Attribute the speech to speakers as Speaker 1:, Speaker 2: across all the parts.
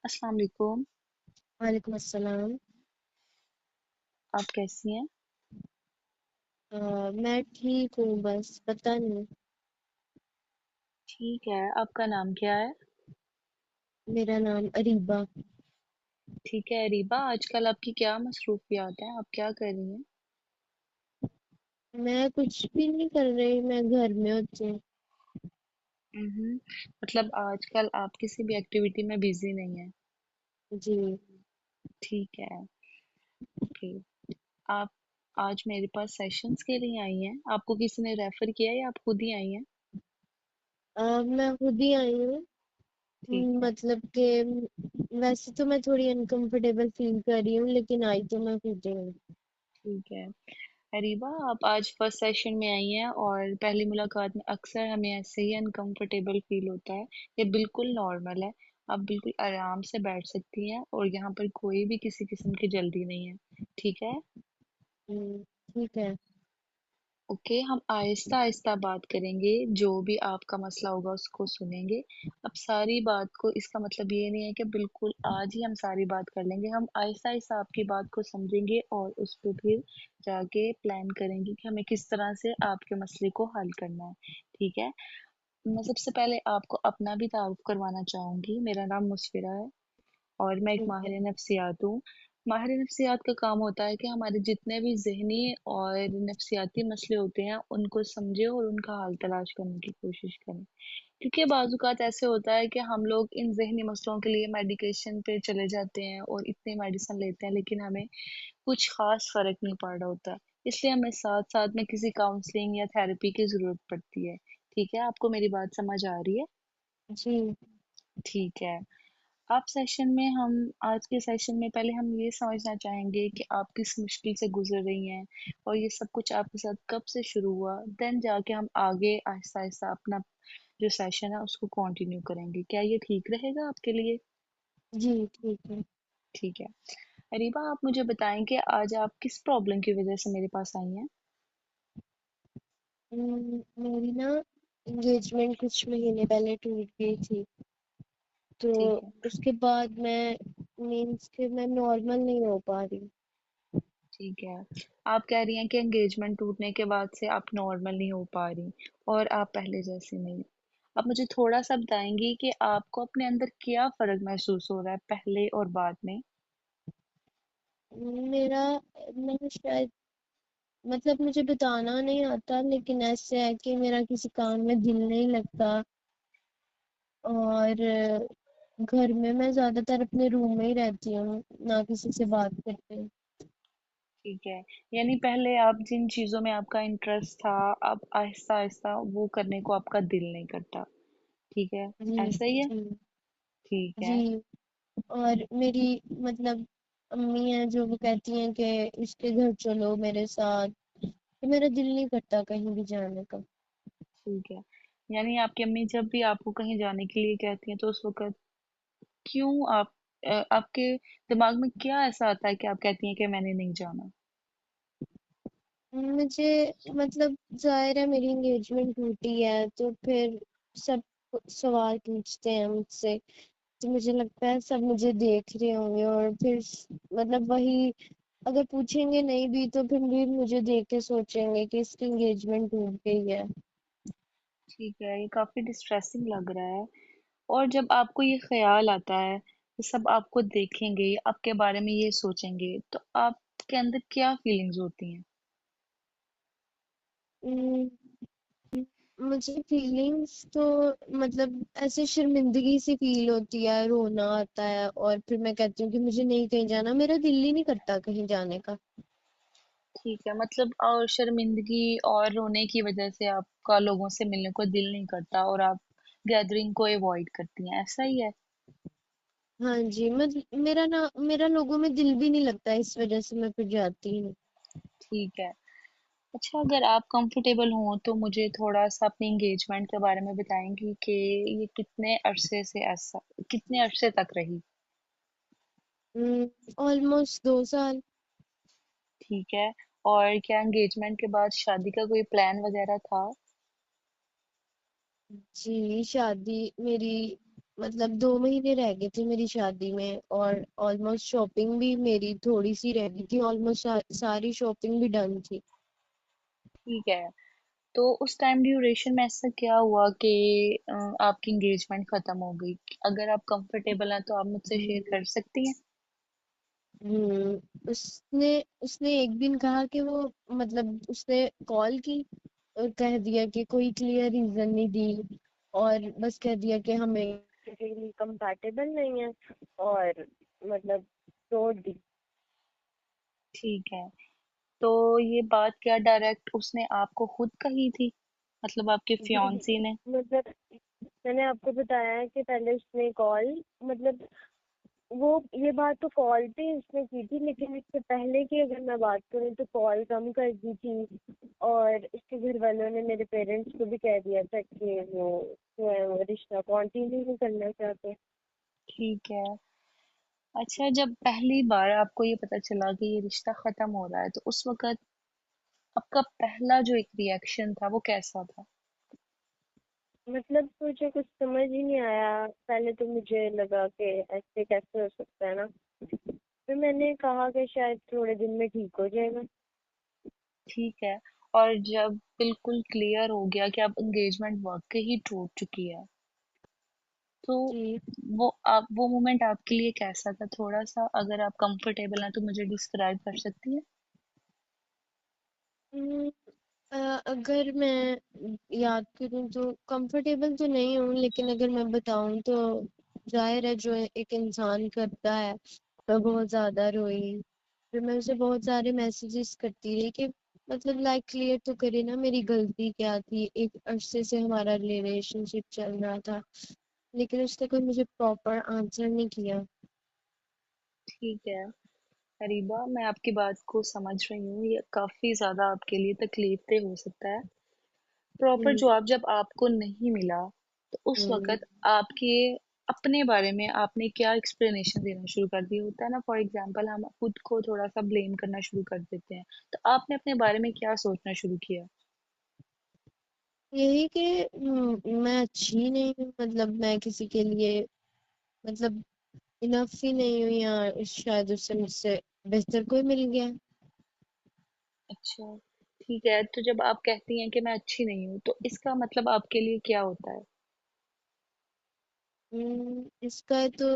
Speaker 1: अस्सलाम वालेकुम।
Speaker 2: वालेकुम अस्सलाम।
Speaker 1: आप कैसी हैं?
Speaker 2: मैं ठीक हूँ, बस पता नहीं।
Speaker 1: ठीक है, आपका नाम क्या है?
Speaker 2: मेरा नाम अरीबा।
Speaker 1: ठीक है रीबा, आजकल आपकी क्या मसरूफियात हैं? आप क्या कर रही हैं?
Speaker 2: मैं कुछ भी नहीं कर रही, मैं घर में होती हूँ।
Speaker 1: हम्म। मतलब आजकल आप किसी भी एक्टिविटी में बिजी नहीं है?
Speaker 2: जी।
Speaker 1: ठीक है। ओके। आप आज मेरे पास सेशंस के लिए आई हैं? आपको किसी ने रेफर किया है या आप खुद ही आई हैं?
Speaker 2: मैं खुद ही आई हूँ।
Speaker 1: ठीक है।
Speaker 2: मतलब कि वैसे तो मैं थोड़ी अनकंफर्टेबल फील कर रही हूँ, लेकिन आई तो मैं खुद ही हूँ।
Speaker 1: ठीक है। अरीबा, आप आज फर्स्ट सेशन में आई हैं और पहली मुलाकात में अक्सर हमें ऐसे ही अनकंफर्टेबल फील होता है। ये बिल्कुल नॉर्मल है। आप बिल्कुल आराम से बैठ सकती हैं और यहाँ पर कोई भी किसी किस्म की जल्दी नहीं है। ठीक है।
Speaker 2: ठीक है।
Speaker 1: ओके, हम आहिस्ता आहिस्ता बात करेंगे। जो भी आपका मसला होगा उसको सुनेंगे। अब सारी बात को, इसका मतलब ये नहीं है कि बिल्कुल आज ही हम सारी बात कर लेंगे। हम आहिस्ता आहिस्ता आपकी बात को समझेंगे और उस पर फिर जाके प्लान करेंगे कि हमें किस तरह से आपके मसले को हल करना है। ठीक है। मैं सबसे पहले आपको अपना भी तारुफ करवाना चाहूंगी। मेरा नाम मुस्फिरा है और मैं एक
Speaker 2: ठीक है।
Speaker 1: माहिर नफ्सियात हूँ। माहिर नफ्सियात का काम होता है कि हमारे जितने भी जहनी और नफ्सियाती मसले होते हैं उनको समझे और उनका हल तलाश करने की कोशिश करें। क्योंकि बाजुकात ऐसे होता है कि हम लोग इन जहनी मसलों के लिए मेडिकेशन पे चले जाते हैं और इतनी मेडिसिन लेते हैं, लेकिन हमें कुछ खास फर्क नहीं पड़ रहा होता। इसलिए हमें साथ साथ में किसी काउंसलिंग या थेरेपी की जरूरत पड़ती है। ठीक है, आपको मेरी बात समझ आ रही है?
Speaker 2: जी।
Speaker 1: ठीक है। आप सेशन में हम आज के सेशन में पहले हम ये समझना चाहेंगे कि आप किस मुश्किल से गुजर रही हैं और ये सब कुछ आपके साथ कब से शुरू हुआ। देन जाके हम आगे आहिस्ता आहिस्ता अपना जो सेशन है उसको कंटिन्यू करेंगे। क्या ये ठीक रहेगा आपके लिए?
Speaker 2: जी ठीक है।
Speaker 1: ठीक है। अरीबा, आप मुझे बताएं कि आज आप किस प्रॉब्लम की वजह से मेरे पास आई हैं?
Speaker 2: मेरी ना एंगेजमेंट कुछ महीने पहले टूट गई थी। तो
Speaker 1: ठीक है।
Speaker 2: उसके बाद मैं मीन्स कि मैं नॉर्मल नहीं हो पा रही।
Speaker 1: ठीक है। आप कह रही हैं कि एंगेजमेंट टूटने के बाद से आप नॉर्मल नहीं हो पा रही और आप पहले जैसी नहीं। आप मुझे थोड़ा सा बताएंगी कि आपको अपने अंदर क्या फर्क महसूस हो रहा है पहले और बाद में?
Speaker 2: मेरा मैं शायद मतलब मुझे बताना नहीं आता, लेकिन ऐसे है कि मेरा किसी काम में दिल नहीं लगता। और घर में मैं ज्यादातर अपने रूम में ही रहती हूँ, ना किसी से बात करती हूँ।
Speaker 1: ठीक है। यानी पहले आप जिन चीजों में आपका इंटरेस्ट था, अब आहिस्ता आहिस्ता वो करने को आपका दिल नहीं करता। ठीक है।
Speaker 2: जी।
Speaker 1: ऐसा ही है?
Speaker 2: जी।
Speaker 1: ठीक है।
Speaker 2: जी। और मेरी मतलब अम्मी है जो वो कहती हैं कि इसके घर चलो मेरे साथ, तो मेरा दिल नहीं करता कहीं भी जाने का।
Speaker 1: ठीक है। यानी आपकी अम्मी जब भी आपको कहीं जाने के लिए कहती हैं तो उस वक्त क्यों आप आपके दिमाग में क्या ऐसा आता है कि आप कहती हैं कि मैंने नहीं जाना?
Speaker 2: मुझे मतलब जाहिर है मेरी एंगेजमेंट टूटी है, तो फिर सब सवाल पूछते हैं मुझसे। तो मुझे लगता है सब मुझे देख रहे होंगे, और फिर मतलब वही अगर पूछेंगे नहीं भी तो फिर भी मुझे देख के सोचेंगे कि इसकी एंगेजमेंट टूट गई है।
Speaker 1: ठीक है, ये काफी डिस्ट्रेसिंग लग रहा है। और जब आपको ये ख्याल आता है कि सब आपको देखेंगे, आपके बारे में ये सोचेंगे, तो आपके अंदर क्या फीलिंग्स होती हैं?
Speaker 2: हम्म, मुझे फीलिंग्स तो मतलब ऐसे शर्मिंदगी सी फील होती है, रोना आता है, और फिर मैं कहती हूँ कि मुझे नहीं कहीं जाना, मेरा दिल ही नहीं करता कहीं जाने का।
Speaker 1: ठीक है, मतलब और शर्मिंदगी और रोने की वजह से आपका लोगों से मिलने को दिल नहीं करता और आप गैदरिंग को अवॉइड करती हैं, ऐसा ही है?
Speaker 2: हाँ जी, मेरा लोगों में दिल भी नहीं लगता, इस वजह से मैं फिर जाती ही नहीं।
Speaker 1: ठीक है। अच्छा, अगर आप कंफर्टेबल हो तो मुझे थोड़ा सा अपनी एंगेजमेंट के बारे में बताएंगी कि ये कितने अरसे से ऐसा, कितने अरसे तक रही?
Speaker 2: ऑलमोस्ट 2 साल।
Speaker 1: ठीक है। और क्या एंगेजमेंट के बाद शादी का कोई प्लान वगैरह था?
Speaker 2: जी, शादी मेरी मतलब 2 महीने रह गए थे मेरी शादी में, और ऑलमोस्ट शॉपिंग भी मेरी थोड़ी सी रह गई थी, ऑलमोस्ट सारी शॉपिंग भी डन थी।
Speaker 1: ठीक है। तो उस टाइम ड्यूरेशन में ऐसा क्या हुआ कि आपकी एंगेजमेंट खत्म हो गई? अगर आप कंफर्टेबल हैं तो आप मुझसे शेयर
Speaker 2: हम्म।
Speaker 1: कर सकती हैं।
Speaker 2: उसने उसने एक दिन कहा कि वो, मतलब उसने कॉल की और कह दिया कि कोई क्लियर रीजन नहीं दी, और बस कह दिया कि हमें कंपैटिबल नहीं है, और मतलब तोड़ दी।
Speaker 1: ठीक है। तो ये बात क्या डायरेक्ट उसने आपको खुद कही थी, मतलब आपके
Speaker 2: जी जी।
Speaker 1: फियांसी ने?
Speaker 2: मतलब मैंने आपको बताया है कि पहले उसने कॉल, मतलब वो ये बात तो कॉल पे उसने की थी, लेकिन इससे पहले की अगर मैं बात करूँ तो कॉल कम कर दी थी। और इसके घर वालों ने मेरे पेरेंट्स को भी कह दिया था कि वो जो है वो रिश्ता कंटिन्यू नहीं करना चाहते।
Speaker 1: ठीक है। अच्छा, जब पहली बार आपको ये पता चला कि ये रिश्ता खत्म हो रहा है तो उस वक्त आपका पहला जो एक रिएक्शन था वो कैसा था?
Speaker 2: मतलब मुझे कुछ समझ ही नहीं आया, पहले तो मुझे लगा कि ऐसे कैसे हो सकता है ना। फिर मैंने कहा कि शायद थोड़े दिन में ठीक हो जाएगा।
Speaker 1: ठीक है। और जब बिल्कुल क्लियर हो गया कि अब एंगेजमेंट वाकई ही टूट चुकी है, तो
Speaker 2: जी।
Speaker 1: वो मोमेंट आपके लिए कैसा था? थोड़ा सा अगर आप कंफर्टेबल हैं तो मुझे डिस्क्राइब कर सकती हैं।
Speaker 2: हम्म, अगर मैं याद करूँ तो कंफर्टेबल तो नहीं हूँ, लेकिन अगर मैं बताऊँ तो जाहिर है जो एक इंसान करता है, मैं बहुत ज्यादा रोई। फिर मैं उसे बहुत सारे मैसेजेस करती रही कि मतलब लाइक क्लियर तो करे ना मेरी गलती क्या थी, एक अरसे से हमारा रिलेशनशिप चल रहा था, लेकिन उसने कोई मुझे प्रॉपर आंसर नहीं किया।
Speaker 1: ठीक है अरीबा, मैं आपकी बात को समझ रही हूँ, ये काफी ज्यादा आपके लिए तकलीफ हो सकता है। प्रॉपर
Speaker 2: हम्म।
Speaker 1: जवाब जब आपको नहीं मिला तो उस
Speaker 2: हम्म।
Speaker 1: वक्त आपके अपने बारे में आपने क्या एक्सप्लेनेशन देना शुरू कर दिया? होता है ना, फॉर एग्जांपल हम खुद को थोड़ा सा ब्लेम करना शुरू कर देते हैं, तो आपने अपने बारे में क्या सोचना शुरू किया?
Speaker 2: यही कि मैं अच्छी नहीं हूँ, मतलब मैं किसी के लिए, मतलब इनफ ही नहीं हुई, या शायद उससे मुझसे बेहतर कोई मिल गया।
Speaker 1: अच्छा, ठीक है। तो जब आप कहती हैं कि मैं अच्छी नहीं हूँ तो इसका मतलब आपके लिए क्या होता है?
Speaker 2: इसका तो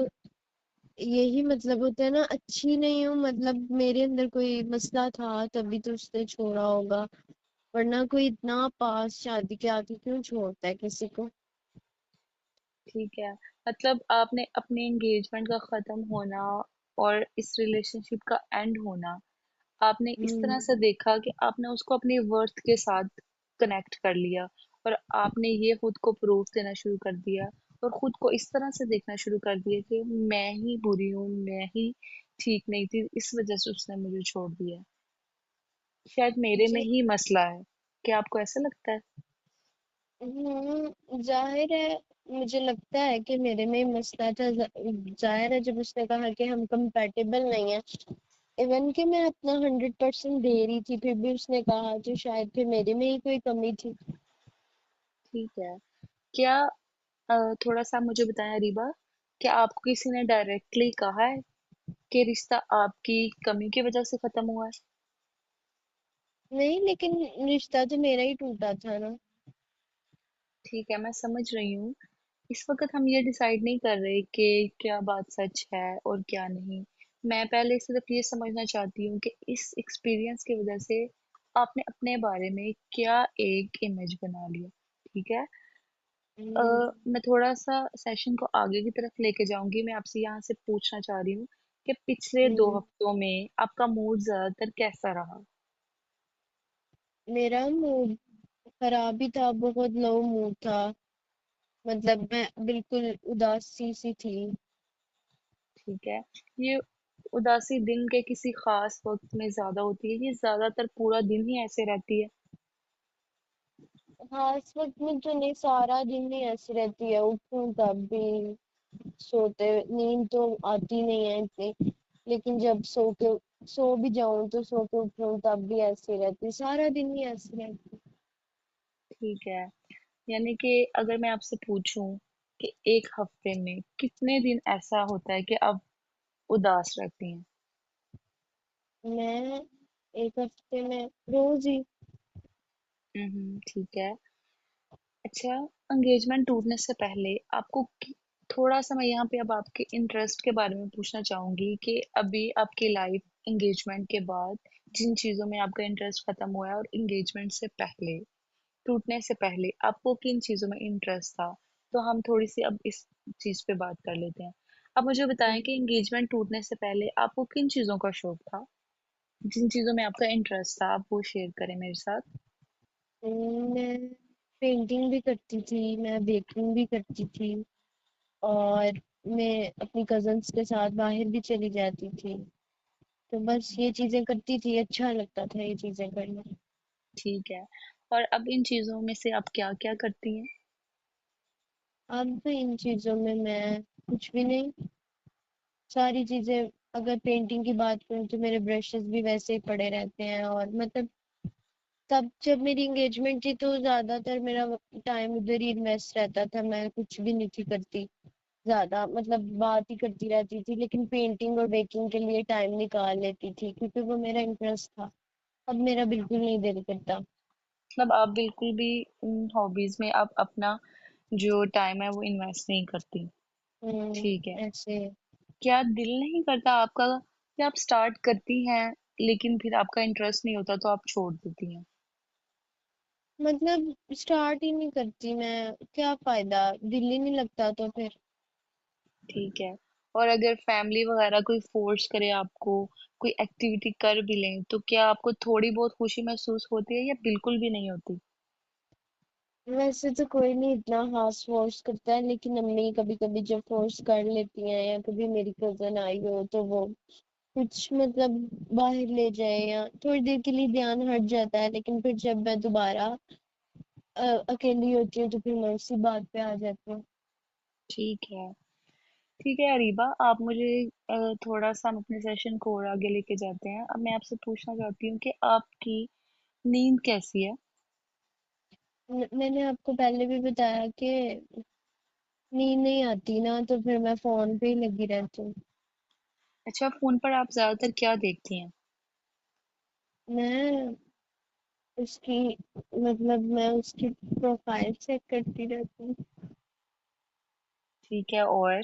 Speaker 2: यही मतलब होता है ना, अच्छी नहीं हूँ मतलब मेरे अंदर कोई मसला था तभी तो उसने छोड़ा होगा, वरना कोई इतना पास शादी के आके क्यों छोड़ता है किसी को।
Speaker 1: ठीक है। मतलब आपने अपने एंगेजमेंट का खत्म होना और इस रिलेशनशिप का एंड होना आपने इस तरह
Speaker 2: हम्म।
Speaker 1: से देखा कि आपने उसको अपनी वर्थ के साथ कनेक्ट कर लिया, और आपने ये खुद को प्रूफ देना शुरू कर दिया, और खुद को इस तरह से देखना शुरू कर दिया कि मैं ही बुरी हूँ, मैं ही ठीक नहीं थी, इस वजह से उसने मुझे छोड़ दिया। शायद मेरे में
Speaker 2: जी।
Speaker 1: ही मसला है। क्या आपको ऐसा लगता है?
Speaker 2: जाहिर है, मुझे लगता है कि मेरे में ही मसला था। जाहिर है जब उसने कहा कि हम कंपेटेबल नहीं है, इवन कि मैं अपना 100% दे रही थी, फिर भी उसने कहा, तो शायद फिर मेरे में ही कोई कमी थी।
Speaker 1: ठीक है। क्या थोड़ा सा मुझे बताएं अरीबा, क्या आपको किसी ने डायरेक्टली कहा है कि रिश्ता आपकी कमी की वजह से खत्म हुआ है?
Speaker 2: नहीं, लेकिन रिश्ता तो मेरा ही टूटा था ना।
Speaker 1: ठीक है, मैं समझ रही हूँ। इस वक्त हम ये डिसाइड नहीं कर रहे कि क्या बात सच है और क्या नहीं। मैं पहले सिर्फ ये समझना चाहती हूँ कि इस एक्सपीरियंस की वजह से आपने अपने बारे में क्या एक इमेज बना लिया। ठीक है।
Speaker 2: हम्म।
Speaker 1: मैं थोड़ा सा सेशन को आगे की तरफ लेके जाऊंगी। मैं आपसे यहाँ से पूछना चाह रही हूँ कि पिछले दो
Speaker 2: हम्म।
Speaker 1: हफ्तों में आपका मूड ज्यादातर कैसा रहा?
Speaker 2: मेरा मूड खराब ही था, बहुत लो मूड था, मतलब मैं बिल्कुल उदासी सी थी।
Speaker 1: ठीक है। ये उदासी दिन के किसी खास वक्त में ज्यादा होती है, ये ज्यादातर पूरा दिन ही ऐसे रहती है?
Speaker 2: हाँ, इस वक्त में तो नहीं, सारा दिन ही ऐसी रहती है, उठूं तब भी, सोते नींद तो आती नहीं है इतनी, लेकिन जब सो भी जाऊं तो सो के उठूं तब भी ऐसी रहती, सारा दिन ही ऐसी रहती।
Speaker 1: ठीक है। यानी कि अगर मैं आपसे पूछूं कि एक हफ्ते में कितने दिन ऐसा होता है कि आप उदास रहती हैं?
Speaker 2: मैं एक हफ्ते में रोज ही।
Speaker 1: ठीक है। अच्छा, एंगेजमेंट टूटने से पहले थोड़ा सा मैं यहाँ पे अब आपके इंटरेस्ट के बारे में पूछना चाहूंगी कि अभी आपकी लाइफ एंगेजमेंट के बाद जिन चीजों में आपका इंटरेस्ट खत्म हुआ है और एंगेजमेंट से पहले, टूटने से पहले आपको किन चीजों में इंटरेस्ट था। तो हम थोड़ी सी अब इस चीज पे बात कर लेते हैं। अब मुझे बताएं कि एंगेजमेंट टूटने से पहले आपको किन चीजों का शौक था, जिन चीजों में आपका इंटरेस्ट था, आप वो शेयर करें मेरे साथ।
Speaker 2: मैं पेंटिंग भी करती थी, मैं बेकिंग भी करती थी, और मैं अपनी कजन्स के साथ बाहर भी चली जाती थी। तो बस ये चीजें करती थी, अच्छा लगता था ये चीजें करना।
Speaker 1: ठीक है। और अब इन चीजों में से आप क्या क्या करती हैं?
Speaker 2: अब इन चीजों में मैं कुछ भी नहीं, सारी चीजें। अगर पेंटिंग की बात करूँ तो मेरे ब्रशेस भी वैसे ही पड़े रहते हैं, और मतलब तब जब मेरी एंगेजमेंट थी तो ज्यादातर मेरा टाइम उधर ही इन्वेस्ट रहता था, मैं कुछ भी नहीं थी करती ज्यादा, मतलब बात ही करती रहती थी, लेकिन पेंटिंग और बेकिंग के लिए टाइम निकाल लेती थी क्योंकि वो मेरा इंटरेस्ट था। अब मेरा बिल्कुल नहीं दिल करता।
Speaker 1: मतलब आप बिल्कुल भी उन हॉबीज में आप अपना जो टाइम है वो इन्वेस्ट नहीं करती। ठीक है।
Speaker 2: ऐसे।
Speaker 1: क्या दिल नहीं करता आपका कि आप स्टार्ट करती हैं लेकिन फिर आपका इंटरेस्ट नहीं होता तो आप छोड़ देती हैं?
Speaker 2: मतलब स्टार्ट ही नहीं करती मैं, क्या फायदा, दिल ही नहीं लगता तो फिर।
Speaker 1: ठीक है। और अगर फैमिली वगैरह कोई फोर्स करे आपको कोई एक्टिविटी कर भी लें तो क्या आपको थोड़ी बहुत खुशी महसूस होती है या बिल्कुल भी नहीं होती?
Speaker 2: वैसे तो कोई नहीं इतना खास फोर्स करता है, लेकिन अम्मी कभी कभी जब फोर्स कर लेती हैं, या कभी मेरी कजन आई हो तो वो कुछ मतलब बाहर ले जाए या थोड़ी देर के लिए ध्यान हट जाता है, लेकिन फिर जब मैं दोबारा अकेली होती हूँ तो फिर मैं उसी बात पे आ जाती हूँ।
Speaker 1: ठीक है। ठीक है अरीबा, आप मुझे थोड़ा सा हम अपने सेशन को और आगे लेके जाते हैं। अब मैं आपसे पूछना चाहती हूँ कि आपकी नींद कैसी है?
Speaker 2: मैंने आपको पहले भी बताया कि नींद नहीं आती ना, तो फिर मैं फोन पे ही लगी रहती हूँ।
Speaker 1: अच्छा, फोन पर आप ज्यादातर क्या देखती हैं?
Speaker 2: मैं उसकी मैं उसकी प्रोफाइल चेक करती रहती हूँ,
Speaker 1: ठीक है। और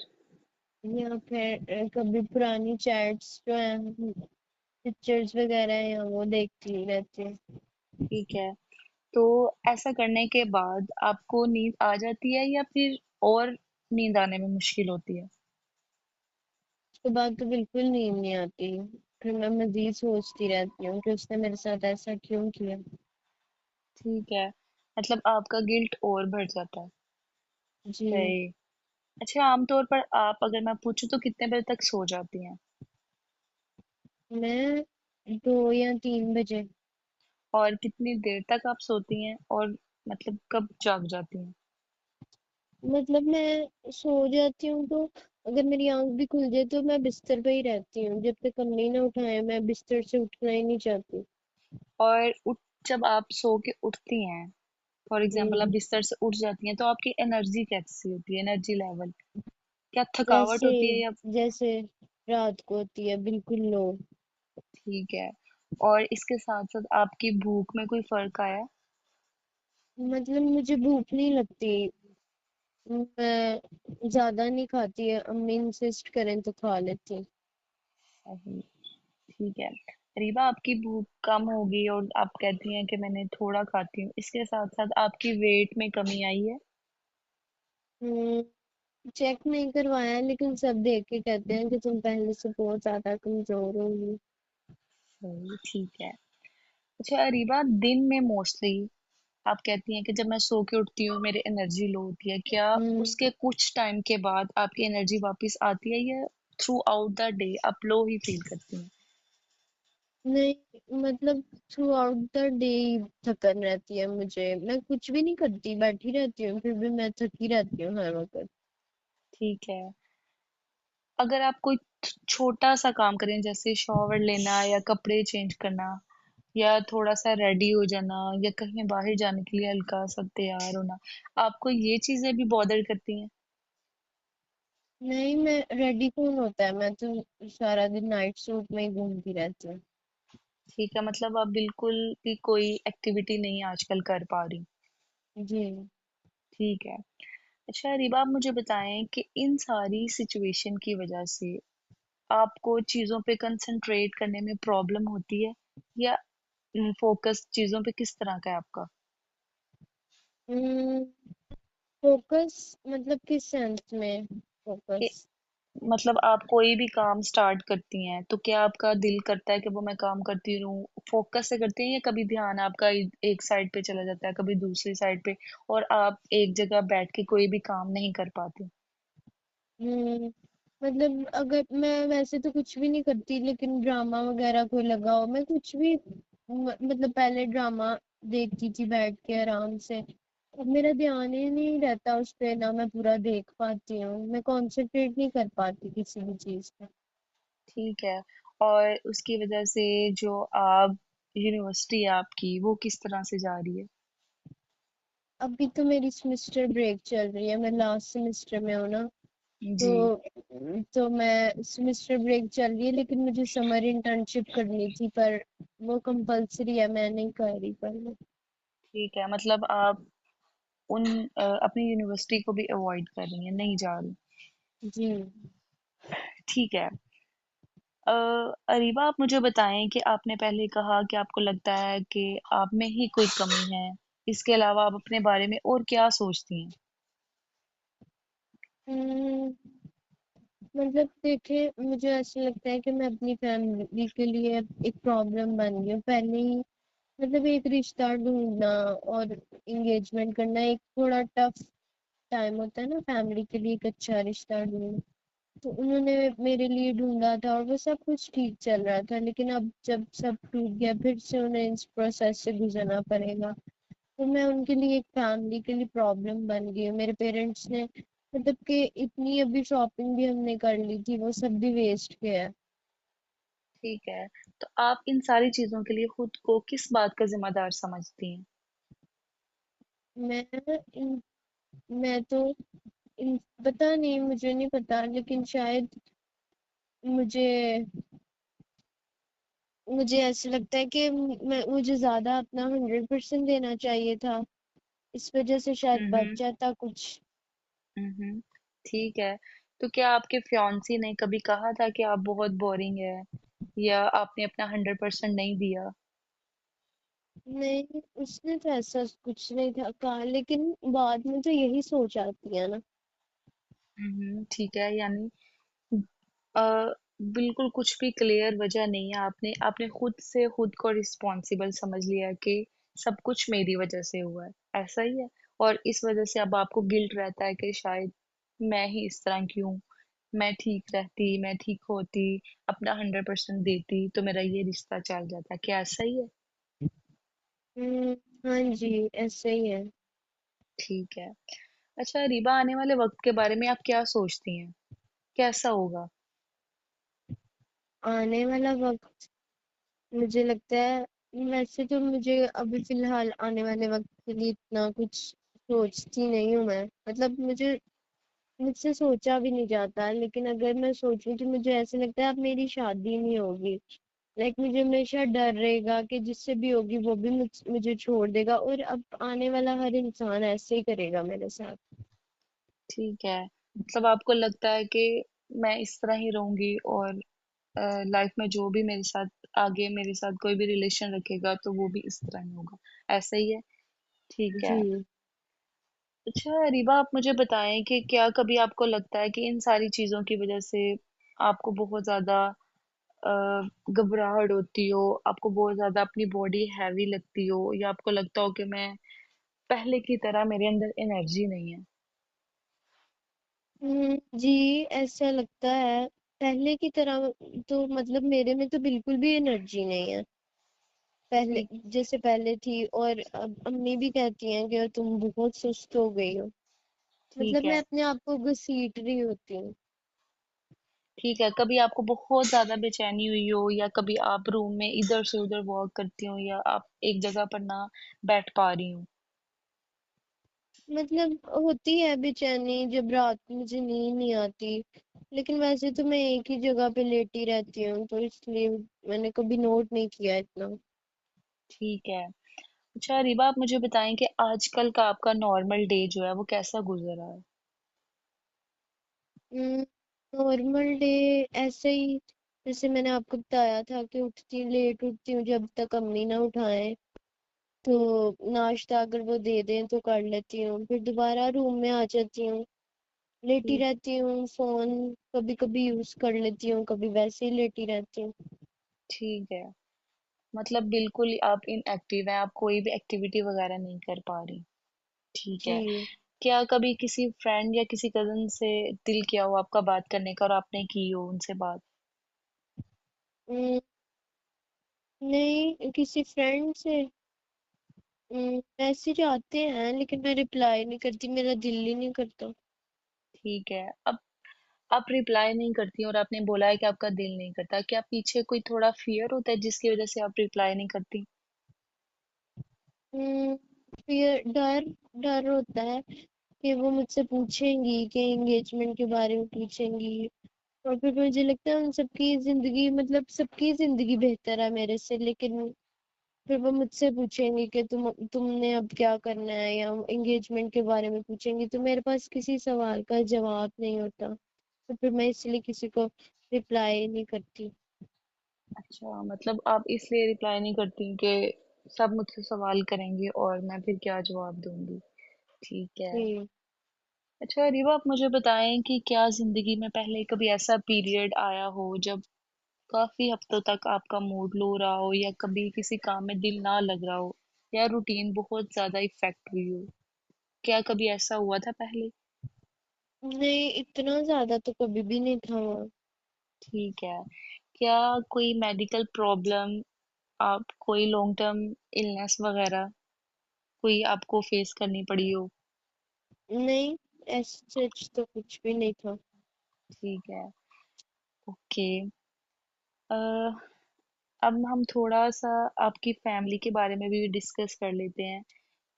Speaker 2: या फिर कभी पुरानी चैट्स जो है, पिक्चर्स वगैरह हैं, या वो देखती रहती हूँ।
Speaker 1: ठीक है, तो ऐसा करने के बाद आपको नींद आ जाती है या फिर और नींद आने में मुश्किल होती है?
Speaker 2: उसके बाद तो बिल्कुल नींद नहीं आती, फिर मैं मजीद सोचती रहती हूँ कि उसने मेरे साथ ऐसा क्यों किया।
Speaker 1: ठीक है, मतलब आपका गिल्ट और बढ़ जाता है।
Speaker 2: जी।
Speaker 1: सही। अच्छा, आमतौर पर आप, अगर मैं पूछूं तो कितने बजे तक सो जाती हैं?
Speaker 2: मैं 2 या 3 बजे।
Speaker 1: और कितनी देर तक आप सोती हैं, और मतलब कब जाग जाती हैं?
Speaker 2: मैं सो जाती हूँ तो अगर मेरी आंख भी खुल जाए तो मैं बिस्तर पे ही रहती हूँ, जब तक अम्मी ना उठाए मैं बिस्तर से उठना ही नहीं चाहती।
Speaker 1: और जब आप सो के उठती हैं, फॉर एग्जाम्पल आप
Speaker 2: हम्म।
Speaker 1: बिस्तर से उठ जाती हैं, तो आपकी एनर्जी कैसी होती है, एनर्जी लेवल? क्या थकावट
Speaker 2: वैसे
Speaker 1: होती है या?
Speaker 2: जैसे रात को होती है, बिल्कुल लो।
Speaker 1: ठीक है। और इसके साथ साथ आपकी भूख में कोई फर्क आया?
Speaker 2: मुझे भूख नहीं लगती, मैं ज्यादा नहीं खाती है, अम्मी इंसिस्ट करें तो खा लेती हूँ।
Speaker 1: सही। ठीक है। रीबा, आपकी भूख कम होगी और आप कहती हैं कि मैंने थोड़ा खाती हूँ, इसके साथ साथ आपकी वेट में कमी आई है?
Speaker 2: चेक नहीं करवाया, लेकिन सब देख के कहते हैं कि तुम पहले से बहुत ज्यादा कमजोर होगी।
Speaker 1: सही। ठीक है। अच्छा रीबा, दिन में मोस्टली आप कहती हैं कि जब मैं सो के उठती हूँ मेरी एनर्जी लो होती है, क्या
Speaker 2: हम्म।
Speaker 1: उसके कुछ टाइम के बाद आपकी एनर्जी वापस आती है या थ्रू आउट द डे आप लो ही फील करती हैं?
Speaker 2: नहीं, थ्रू आउट द डे थकन रहती है मुझे, मैं कुछ भी नहीं करती, बैठी रहती हूँ, फिर भी मैं थकी रहती हूँ हर वक्त।
Speaker 1: ठीक है। अगर आप कोई छोटा सा काम करें जैसे शॉवर लेना या कपड़े चेंज करना या थोड़ा सा रेडी हो जाना या कहीं बाहर जाने के लिए हल्का सा तैयार होना, आपको ये चीजें भी बॉदर करती हैं?
Speaker 2: नहीं, मैं रेडी कौन होता है, मैं तो सारा दिन नाइट सूट में ही घूमती रहती हूँ।
Speaker 1: ठीक है, मतलब आप बिल्कुल भी कोई एक्टिविटी नहीं आजकल कर पा रही।
Speaker 2: जी।
Speaker 1: ठीक है। अच्छा रीबा, आप मुझे बताएं कि इन सारी सिचुएशन की वजह से आपको चीज़ों पे कंसंट्रेट करने में प्रॉब्लम होती है, या फोकस चीज़ों पे किस तरह का है आपका?
Speaker 2: फोकस मतलब किस सेंस में
Speaker 1: कि
Speaker 2: फोकस?
Speaker 1: मतलब आप कोई भी काम स्टार्ट करती हैं तो क्या आपका दिल करता है कि वो मैं काम करती रहूं, फोकस से करती हैं, या कभी ध्यान आपका एक साइड पे चला जाता है, कभी दूसरी साइड पे, और आप एक जगह बैठ के कोई भी काम नहीं कर पाती?
Speaker 2: हम्म मतलब अगर मैं वैसे तो कुछ भी नहीं करती, लेकिन ड्रामा वगैरह कोई लगा हो, मैं कुछ भी मतलब पहले ड्रामा देखती थी बैठ के आराम से। अब मेरा ध्यान ही नहीं रहता उस पे, ना मैं पूरा देख पाती हूँ, मैं कंसंट्रेट नहीं कर पाती किसी भी चीज पे।
Speaker 1: ठीक है। और उसकी वजह से जो आप यूनिवर्सिटी है आपकी, वो किस तरह से जा रही है?
Speaker 2: अभी तो मेरी सेमेस्टर ब्रेक चल रही है, मैं लास्ट सेमेस्टर में हूँ ना।
Speaker 1: जी।
Speaker 2: तो मैं सेमेस्टर ब्रेक चल रही है, लेकिन मुझे समर इंटर्नशिप करनी थी, पर वो कंपलसरी है, मैं नहीं कर रही पर।
Speaker 1: ठीक है, मतलब आप उन अपनी यूनिवर्सिटी को भी अवॉइड कर रही हैं, नहीं जा रही।
Speaker 2: जी।
Speaker 1: ठीक है। अरीबा, आप मुझे बताएं कि आपने पहले कहा कि आपको लगता है कि आप में ही कोई कमी है, इसके अलावा आप अपने बारे में और क्या सोचती हैं?
Speaker 2: हम्म, मतलब देखिए, मुझे ऐसा लगता है कि मैं अपनी फैमिली के लिए एक प्रॉब्लम बन गई हूँ पहले ही। मतलब एक रिश्ता ढूंढना और एंगेजमेंट करना एक थोड़ा टफ टाइम होता है ना फैमिली के लिए, एक अच्छा रिश्ता ढूंढना। तो उन्होंने मेरे लिए ढूंढा था और वो सब कुछ ठीक चल रहा था, लेकिन अब जब सब टूट गया, फिर से उन्हें इस प्रोसेस से गुजरना पड़ेगा। तो मैं उनके लिए एक फैमिली के लिए प्रॉब्लम बन गई हूँ। मेरे पेरेंट्स ने मतलब कि इतनी अभी शॉपिंग भी हमने कर ली थी, वो सब भी वेस्ट गया है।
Speaker 1: ठीक है। तो आप इन सारी चीजों के लिए खुद को किस बात का जिम्मेदार समझती हैं?
Speaker 2: मैं इन मैं तो पता नहीं, मुझे नहीं पता, लेकिन शायद मुझे मुझे ऐसा लगता है कि मुझे ज्यादा अपना 100% देना चाहिए था, इस वजह से शायद बच
Speaker 1: हम्म।
Speaker 2: जाता कुछ।
Speaker 1: हम्म। ठीक है। तो क्या आपके फियांसी ने कभी कहा था कि आप बहुत बोरिंग है, या आपने अपना 100% नहीं दिया?
Speaker 2: नहीं, उसने तो ऐसा कुछ नहीं था कहा, लेकिन बाद में तो यही सोच आती है ना।
Speaker 1: ठीक है, यानी अ, बिल्कुल कुछ भी क्लियर वजह नहीं है, आपने आपने खुद से खुद को रिस्पॉन्सिबल समझ लिया कि सब कुछ मेरी वजह से हुआ है, ऐसा ही है। और इस वजह से अब आपको गिल्ट रहता है कि शायद मैं ही इस तरह की हूँ, मैं ठीक रहती, मैं ठीक होती, अपना 100% देती, तो मेरा ये रिश्ता चल जाता, क्या ऐसा ही है?
Speaker 2: हम्म, हाँ जी, ऐसे ही है।
Speaker 1: ठीक है। अच्छा रीबा, आने वाले वक्त के बारे में आप क्या सोचती हैं, कैसा होगा?
Speaker 2: आने वाला वक्त, मुझे लगता है, वैसे तो मुझे अभी फिलहाल आने वाले वक्त के लिए इतना कुछ सोचती नहीं हूँ मैं। मतलब मुझसे सोचा भी नहीं जाता, लेकिन अगर मैं सोचूं तो मुझे ऐसे लगता है अब मेरी शादी नहीं होगी। लाइक मुझे हमेशा डर रहेगा कि जिससे भी होगी वो भी मुझे छोड़ देगा, और अब आने वाला हर इंसान ऐसे ही करेगा मेरे साथ।
Speaker 1: ठीक है, मतलब आपको लगता है कि मैं इस तरह ही रहूंगी, और लाइफ में जो भी मेरे साथ आगे मेरे साथ कोई भी रिलेशन रखेगा तो वो भी इस तरह ही होगा, ऐसा ही है? ठीक है।
Speaker 2: जी।
Speaker 1: अच्छा रीबा, आप मुझे बताएं कि क्या कभी आपको लगता है कि इन सारी चीजों की वजह से आपको बहुत ज्यादा घबराहट होती हो, आपको बहुत ज्यादा अपनी बॉडी हैवी लगती हो, या आपको लगता हो कि मैं पहले की तरह मेरे अंदर एनर्जी नहीं है?
Speaker 2: जी, ऐसा लगता है पहले की तरह। तो मतलब मेरे में तो बिल्कुल भी एनर्जी नहीं है पहले
Speaker 1: ठीक।
Speaker 2: जैसे पहले थी, और अब अम्मी भी कहती हैं कि तुम बहुत सुस्त हो गई हो।
Speaker 1: ठीक
Speaker 2: मतलब
Speaker 1: है।
Speaker 2: मैं अपने आप को घसीट रही होती हूँ।
Speaker 1: ठीक है, कभी आपको बहुत ज्यादा बेचैनी हुई हो, या कभी आप रूम में इधर से उधर वॉक करती हो, या आप एक जगह पर ना बैठ पा रही हो?
Speaker 2: मतलब होती है बेचैनी जब रात को मुझे नींद नहीं आती, लेकिन वैसे तो मैं एक ही जगह पे लेटी रहती हूँ, तो इसलिए मैंने कभी नोट नहीं किया इतना।
Speaker 1: ठीक है। अच्छा रीबा, आप मुझे बताएं कि आजकल का आपका नॉर्मल डे जो है वो कैसा गुजर रहा है?
Speaker 2: नॉर्मल डे ऐसे ही, जैसे मैंने आपको बताया था कि उठती लेट उठती हूँ जब तक अम्मी ना उठाएं, तो नाश्ता अगर वो दे दें तो कर लेती हूँ, फिर दोबारा रूम में आ जाती हूँ, लेटी
Speaker 1: ठीक।
Speaker 2: रहती हूँ, फोन कभी कभी यूज कर लेती हूँ, कभी वैसे ही लेटी रहती हूँ।
Speaker 1: ठीक है। मतलब बिल्कुल आप इनएक्टिव हैं, आप कोई भी एक्टिविटी वगैरह नहीं कर पा रही। ठीक है।
Speaker 2: जी।
Speaker 1: क्या कभी किसी फ्रेंड या किसी कजन से दिल किया हो आपका बात करने का और आपने की हो उनसे बात?
Speaker 2: हम्म, नहीं, किसी फ्रेंड से मैसेज आते हैं लेकिन मैं रिप्लाई नहीं करती, मेरा दिल ही नहीं करता।
Speaker 1: ठीक है। अब आप रिप्लाई नहीं करती और आपने बोला है कि आपका दिल नहीं करता, क्या पीछे कोई थोड़ा फियर होता है जिसकी वजह से आप रिप्लाई नहीं करती?
Speaker 2: हम्म, फिर डर डर होता है कि वो मुझसे पूछेंगी, कि एंगेजमेंट के बारे में पूछेंगी, और फिर मुझे लगता है उन सबकी जिंदगी, मतलब सबकी जिंदगी बेहतर है मेरे से, लेकिन फिर वो मुझसे पूछेंगी कि तुमने अब क्या करना है, या एंगेजमेंट के बारे में पूछेंगी, तो मेरे पास किसी सवाल का जवाब नहीं होता, तो फिर मैं इसलिए किसी को रिप्लाई नहीं करती।
Speaker 1: अच्छा, मतलब आप इसलिए रिप्लाई नहीं करती कि सब मुझसे सवाल करेंगे और मैं फिर क्या जवाब दूंगी। ठीक है।
Speaker 2: जी।
Speaker 1: अच्छा रीवा, आप मुझे बताएं कि क्या जिंदगी में पहले कभी ऐसा पीरियड आया हो जब काफी हफ्तों तक आपका मूड लो रहा हो, या कभी किसी काम में दिल ना लग रहा हो, या रूटीन बहुत ज्यादा इफेक्ट हुई हो? क्या कभी ऐसा हुआ था पहले?
Speaker 2: नहीं, इतना ज्यादा तो कभी भी नहीं था वहाँ।
Speaker 1: ठीक है। क्या कोई मेडिकल प्रॉब्लम, आप कोई लॉन्ग टर्म इलनेस वगैरह कोई आपको फेस करनी पड़ी हो?
Speaker 2: नहीं, ऐसा सच तो कुछ भी नहीं था।
Speaker 1: ठीक है। ओके। अब हम थोड़ा सा आपकी फैमिली के बारे में भी डिस्कस कर लेते हैं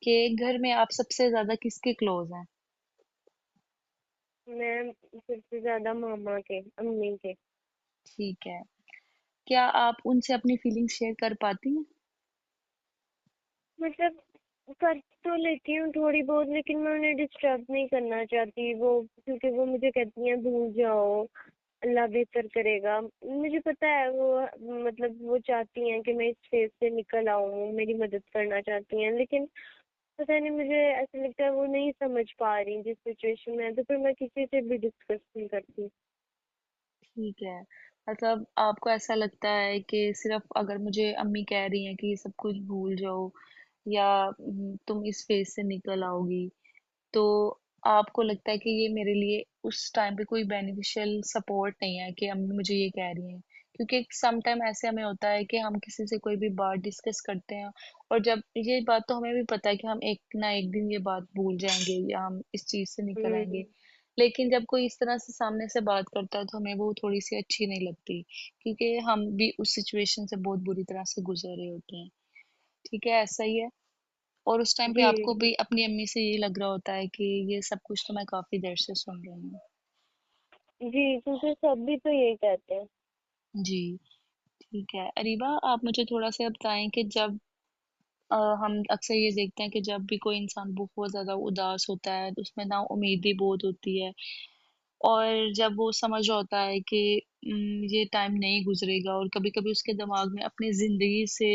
Speaker 1: कि घर में आप सबसे ज्यादा किसके क्लोज हैं?
Speaker 2: मैं सबसे ज्यादा मामा के, अम्मी के।
Speaker 1: ठीक है। क्या आप उनसे अपनी फीलिंग्स शेयर कर पाती हैं?
Speaker 2: मतलब कर तो लेती हूँ थोड़ी बहुत, लेकिन मैं उन्हें डिस्टर्ब नहीं करना चाहती, वो क्योंकि वो मुझे कहती हैं भूल जाओ, अल्लाह बेहतर करेगा। मुझे पता है वो, मतलब वो चाहती हैं कि मैं इस फेज से निकल आऊँ, मेरी मदद करना चाहती हैं, लेकिन पता नहीं, मुझे ऐसा लगता है वो नहीं समझ पा रही जिस सिचुएशन में है, तो फिर मैं किसी से भी डिस्कस नहीं करती।
Speaker 1: ठीक है। मतलब आपको ऐसा लगता है कि सिर्फ अगर मुझे अम्मी कह रही हैं कि ये सब कुछ भूल जाओ, या तुम इस फेज से निकल आओगी, तो आपको लगता है कि ये मेरे लिए उस टाइम पे कोई बेनिफिशियल सपोर्ट नहीं है कि अम्मी मुझे ये कह रही हैं? क्योंकि सम टाइम ऐसे हमें होता है कि हम किसी से कोई भी बात डिस्कस करते हैं, और जब ये बात तो हमें भी पता है कि हम एक ना एक दिन ये बात भूल जाएंगे या हम इस चीज से निकल आएंगे,
Speaker 2: हम्म।
Speaker 1: लेकिन जब कोई इस तरह से सामने से बात करता है तो हमें वो थोड़ी सी अच्छी नहीं लगती, क्योंकि हम भी उस सिचुएशन से बहुत बुरी तरह से गुजर रहे होते हैं। ठीक है, ऐसा ही है। और उस टाइम पे
Speaker 2: जी।
Speaker 1: आपको भी अपनी अम्मी से ये लग रहा होता है कि ये सब कुछ तो मैं काफी देर से सुन रही हूँ।
Speaker 2: जी, क्योंकि सब भी तो यही कहते हैं।
Speaker 1: जी। ठीक है अरीबा, आप मुझे थोड़ा सा बताएं कि जब हम अक्सर ये देखते हैं कि जब भी कोई इंसान बहुत ज्यादा उदास होता है तो उसमें ना उम्मीदें बहुत होती है, और जब वो समझ होता है कि ये टाइम नहीं गुजरेगा, और कभी कभी उसके दिमाग में अपनी जिंदगी से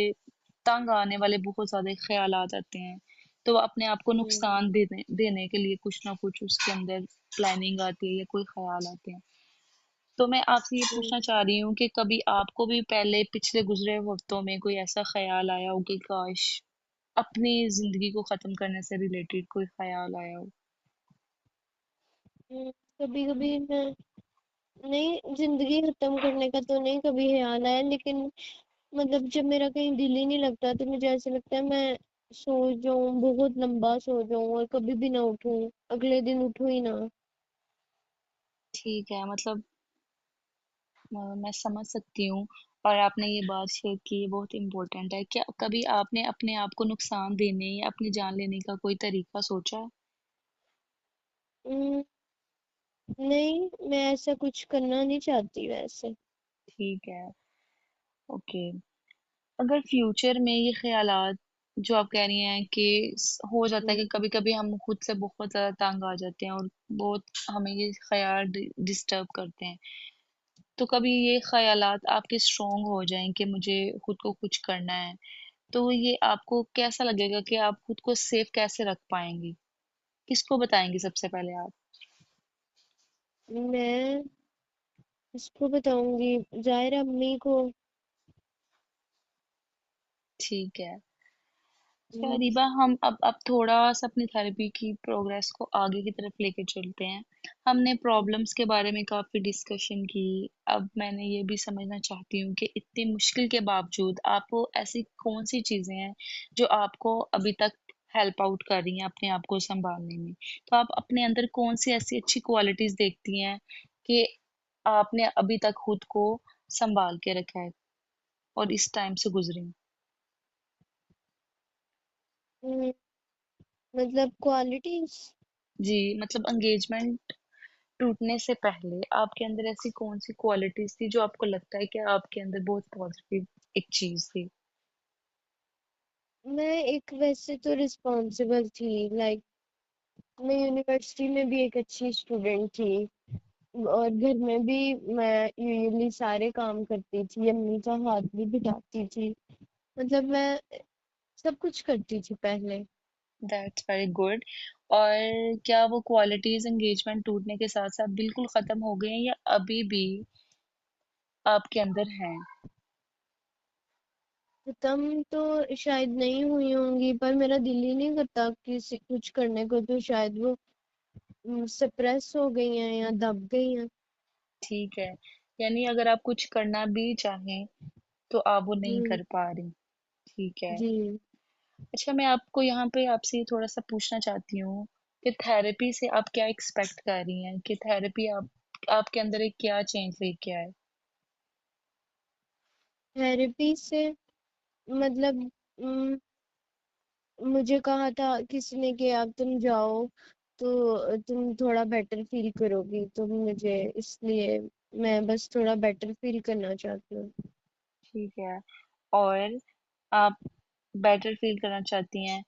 Speaker 1: तंग आने वाले बहुत ज्यादा ख्यालात आते हैं, तो वो अपने आप को
Speaker 2: हम्म।
Speaker 1: नुकसान देने के लिए कुछ ना कुछ उसके अंदर प्लानिंग आती है या कोई ख्याल आते हैं। तो मैं आपसे ये
Speaker 2: हम्म।
Speaker 1: पूछना चाह रही हूँ कि कभी आपको भी पहले पिछले गुजरे वक्तों में कोई ऐसा ख्याल आया हो कि काश, अपनी जिंदगी को खत्म करने से रिलेटेड कोई ख्याल आया हो?
Speaker 2: कभी कभी मैं, नहीं, जिंदगी खत्म करने का तो नहीं कभी ख्याल आया, लेकिन मतलब जब मेरा कहीं दिल ही नहीं लगता तो मुझे ऐसा लगता है मैं सो जाऊं, बहुत लंबा सो जाऊं और कभी भी ना उठूं, अगले दिन उठूं ही ना।
Speaker 1: ठीक है। मतलब मैं समझ सकती हूँ, और आपने ये बात शेयर की, ये बहुत इम्पोर्टेंट है। क्या कभी आपने अपने आप को नुकसान देने या अपनी जान लेने का कोई तरीका सोचा है?
Speaker 2: हम्म, नहीं, मैं ऐसा कुछ करना नहीं चाहती वैसे।
Speaker 1: ठीक है। ओके। अगर फ्यूचर में ये ख्यालात जो आप कह रही हैं कि हो जाता है कि
Speaker 2: हम्म,
Speaker 1: कभी कभी हम खुद से बहुत ज्यादा तंग आ जाते हैं और बहुत हमें ये ख्याल डिस्टर्ब करते हैं, तो कभी ये ख्यालात आपके स्ट्रोंग हो जाएं कि मुझे खुद को कुछ करना है, तो ये आपको कैसा लगेगा कि आप खुद को सेफ कैसे रख पाएंगी? किसको बताएंगी सबसे पहले आप?
Speaker 2: मैं इसको बताऊंगी, जाहिर अम्मी को।
Speaker 1: ठीक है। अच्छा
Speaker 2: हम्म,
Speaker 1: रीबा, हम अब थोड़ा सा अपनी थेरेपी की प्रोग्रेस को आगे की तरफ लेके चलते हैं। हमने प्रॉब्लम्स के बारे में काफी डिस्कशन की। अब मैंने ये भी समझना चाहती हूँ कि इतनी मुश्किल के बावजूद आपको ऐसी कौन सी चीजें हैं जो आपको अभी तक हेल्प आउट कर रही हैं अपने आप को संभालने में। तो आप अपने अंदर कौन सी ऐसी अच्छी क्वालिटीज देखती हैं कि आपने अभी तक खुद को संभाल के रखा है और इस टाइम से गुजरी हैं?
Speaker 2: हम्म, मतलब क्वालिटीज।
Speaker 1: जी, मतलब एंगेजमेंट टूटने से पहले आपके अंदर ऐसी कौन सी क्वालिटीज थी जो आपको लगता है कि आपके अंदर बहुत पॉजिटिव एक चीज थी?
Speaker 2: मैं एक वैसे तो रिस्पॉन्सिबल थी, लाइक मैं यूनिवर्सिटी में भी एक अच्छी स्टूडेंट थी, और घर में भी मैं यूजुअली सारे काम करती थी, अम्मी का हाथ भी बिठाती थी। मतलब मैं सब कुछ करती थी पहले।
Speaker 1: That's very good. और क्या वो क्वालिटीज एंगेजमेंट टूटने के साथ साथ बिल्कुल खत्म हो गई हैं या अभी भी आपके अंदर हैं?
Speaker 2: खत्म तो शायद नहीं हुई होंगी, पर मेरा दिल ही नहीं करता किसी कुछ करने को, तो शायद वो सप्रेस हो गई हैं या दब गई हैं।
Speaker 1: ठीक है। यानी अगर आप कुछ करना भी चाहें तो आप वो नहीं
Speaker 2: हम्म,
Speaker 1: कर पा रही। ठीक है।
Speaker 2: जी।
Speaker 1: अच्छा, मैं आपको यहाँ पे आपसे थोड़ा सा पूछना चाहती हूँ कि थेरेपी से आप क्या एक्सपेक्ट कर रही हैं, कि थेरेपी आप आपके अंदर एक क्या चेंज लेके आए?
Speaker 2: थेरेपी से मतलब मुझे कहा था किसी ने कि अब तुम जाओ तो तुम थोड़ा बेटर फील करोगी, तो मुझे इसलिए मैं बस थोड़ा बेटर फील करना चाहती हूँ।
Speaker 1: ठीक है। और आप बेटर फील करना चाहती हैं,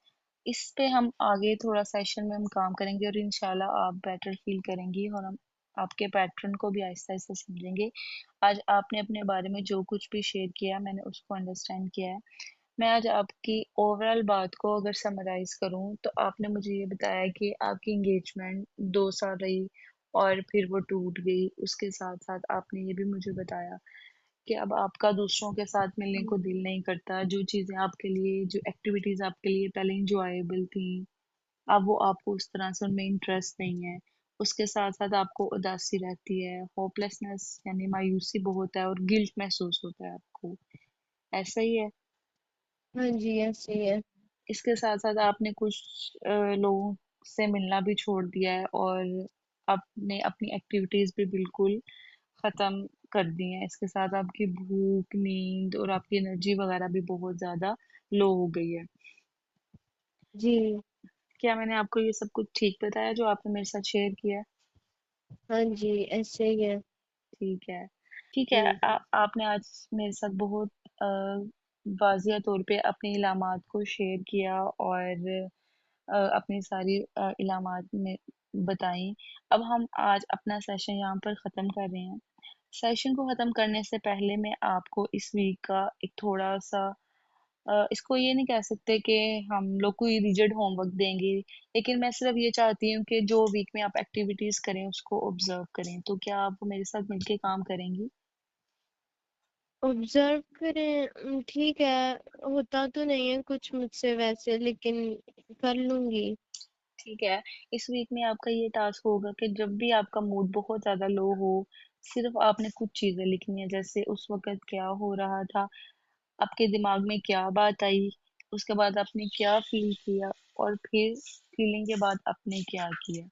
Speaker 1: इस पे हम आगे थोड़ा सेशन में हम काम करेंगे और इंशाल्लाह आप बेटर फील करेंगी और हम आपके पैटर्न को भी आहिस्ता आहिस्ता समझेंगे। आज आपने अपने बारे में जो कुछ भी शेयर किया मैंने उसको अंडरस्टैंड किया है। मैं आज आपकी ओवरऑल बात को अगर समराइज करूं तो आपने मुझे ये बताया कि आपकी एंगेजमेंट 2 साल रही और फिर वो टूट गई। उसके साथ साथ आपने ये भी मुझे बताया कि अब आपका दूसरों के साथ मिलने को दिल नहीं करता, जो चीजें आपके लिए, जो एक्टिविटीज आपके लिए पहले इंजॉयबल थी, अब वो आपको उस तरह से उनमें इंटरेस्ट नहीं है। उसके साथ साथ आपको उदासी रहती है, होपलेसनेस यानी मायूसी बहुत है और गिल्ट महसूस होता है आपको। ऐसा ही है?
Speaker 2: हाँ जी, ऐसे ही है।
Speaker 1: इसके साथ साथ आपने कुछ लोगों से मिलना भी छोड़ दिया है और आपने अपनी एक्टिविटीज भी बिल्कुल खत्म कर दी है। इसके साथ आपकी भूख, नींद और आपकी एनर्जी वगैरह भी बहुत ज्यादा लो हो गई है।
Speaker 2: जी।
Speaker 1: क्या मैंने आपको ये सब कुछ ठीक बताया जो आपने मेरे साथ शेयर किया है?
Speaker 2: हाँ जी, ऐसे ही है।
Speaker 1: ठीक है। ठीक है।
Speaker 2: जी।
Speaker 1: आपने आज मेरे साथ बहुत वाजिया तौर पे अपने इलामात को शेयर किया और अपनी सारी इलामात में बताई। अब हम आज अपना सेशन यहाँ पर ख़त्म कर रहे हैं। सेशन को ख़त्म करने से पहले मैं आपको इस वीक का एक थोड़ा सा इसको ये नहीं कह सकते कि हम लोग कोई रिजिड होमवर्क देंगे, लेकिन मैं सिर्फ ये चाहती हूँ कि जो वीक में आप एक्टिविटीज करें उसको ऑब्जर्व करें। तो क्या आप मेरे साथ मिलके काम करेंगी?
Speaker 2: ऑब्जर्व करें, ठीक है। होता तो नहीं है कुछ मुझसे वैसे, लेकिन कर लूंगी।
Speaker 1: ठीक है। इस वीक में आपका ये टास्क होगा कि जब भी आपका मूड बहुत ज्यादा लो हो, सिर्फ आपने कुछ चीजें लिखनी है, जैसे उस वक्त क्या हो रहा था, आपके दिमाग में क्या बात आई, उसके बाद आपने क्या फील किया और फिर फीलिंग के बाद आपने क्या किया।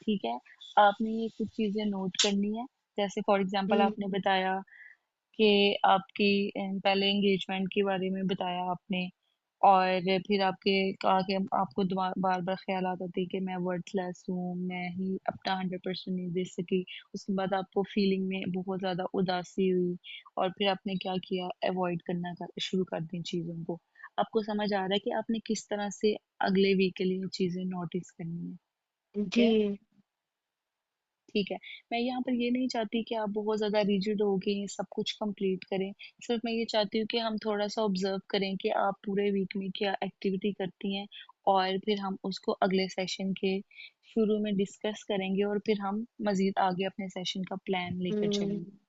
Speaker 1: ठीक है। आपने ये कुछ चीजें नोट करनी है। जैसे फॉर एग्जांपल
Speaker 2: हम्म,
Speaker 1: आपने बताया कि आपकी पहले एंगेजमेंट के बारे में बताया आपने, और फिर आपके कहा कि आपको बार बार ख्याल आता थे कि मैं वर्थलेस हूँ, मैं ही अपना 100% नहीं दे सकी। उसके बाद आपको फीलिंग में बहुत ज्यादा उदासी हुई, और फिर आपने क्या किया, अवॉइड करना शुरू कर दी चीजों को। आपको समझ आ रहा है कि आपने किस तरह से अगले वीक के लिए चीजें नोटिस करनी है। ठीक
Speaker 2: जी।
Speaker 1: है। ठीक है। मैं यहाँ पर ये नहीं चाहती कि आप बहुत ज्यादा रिजिड हो गए सब कुछ कंप्लीट करें। सिर्फ मैं ये चाहती हूँ कि हम थोड़ा सा ऑब्जर्व करें कि आप पूरे वीक में क्या एक्टिविटी करती हैं, और फिर हम उसको अगले सेशन के शुरू में डिस्कस करेंगे, और फिर हम मजीद आगे अपने सेशन का प्लान लेकर
Speaker 2: हम्म।
Speaker 1: चलेंगे।